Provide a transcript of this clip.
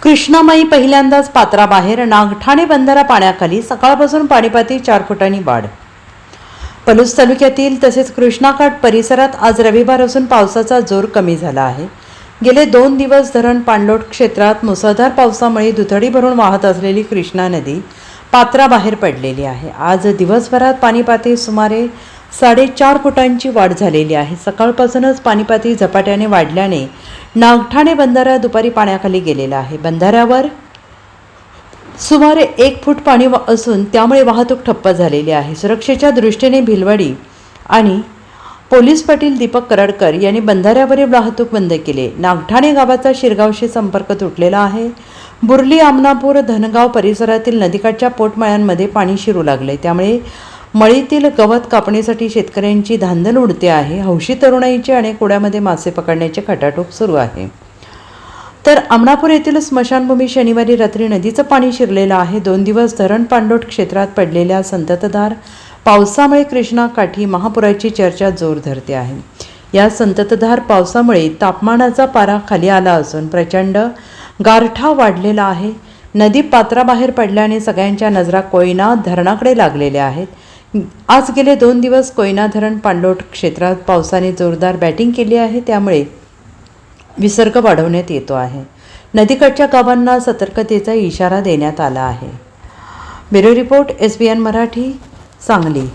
कृष्णामाई पहिल्यांदाच पात्राबाहेर, नागठाणे बंधारा पाण्याखाली, सकाळपासून पाणीपाती 4 फुटांनी वाढ. पलूस तालुक्यातील तसेच कृष्णाकाठ परिसरात आज रविवार असून पावसाचा जोर कमी झाला आहे. गेले 2 दिवस धरण पाणलोट क्षेत्रात मुसळधार पावसामुळे दुथडी भरून वाहत असलेली कृष्णा नदी पात्राबाहेर पडलेली आहे. आज दिवसभरात पाणीपाती सुमारे 4.5 फुटांची वाढ झालेली आहे. सकाळपासूनच पाणीपाती झपाट्याने वाढल्याने नागठाणे बंधारा दुपारी पाण्याखाली गेलेला आहे. बंधाऱ्यावर सुमारे 1 फूट पाणी असून त्यामुळे वाहतूक ठप्प झालेली आहे. सुरक्षेच्या दृष्टीने भिलवाडी आणि पोलीस पाटील दीपक कराडकर यांनी बंधाऱ्यावरील वाहतूक बंद केली. नागठाणे गावाचा शिरगावशी संपर्क तुटलेला आहे. बुर्ली, आमनापूर, धनगाव परिसरातील नदीकाठच्या पोटमळ्यांमध्ये पाणी शिरू लागले. त्यामुळे मळीतील गवत कापणीसाठी शेतकऱ्यांची धांदल उडते आहे. हौशी तरुणाईचे अनेक ओढ्यामध्ये मासे पकडण्याचे खटाटोप सुरू आहे. तर आमनापूर येथील स्मशानभूमी शनिवारी रात्री नदीचं पाणी शिरलेलं आहे. 2 दिवस धरण पाणलोट क्षेत्रात पडलेल्या संततधार पावसामुळे कृष्णा काठी महापुराची चर्चा जोर धरते आहे. या संततधार पावसामुळे तापमानाचा पारा खाली आला असून प्रचंड गारठा वाढलेला आहे. नदी पात्राबाहेर पडल्याने सगळ्यांच्या नजरा कोयना धरणाकडे लागलेल्या आहेत. आज गेले 2 दिवस कोयना धरण पाणलोट क्षेत्रात पावसाने जोरदार बॅटिंग केली आहे. त्यामुळे विसर्ग वाढवण्यात येतो आहे. नदीकाठच्या गावांना सतर्कतेचा इशारा देण्यात आला आहे. Bureau report, SBN Marathi, Sangli.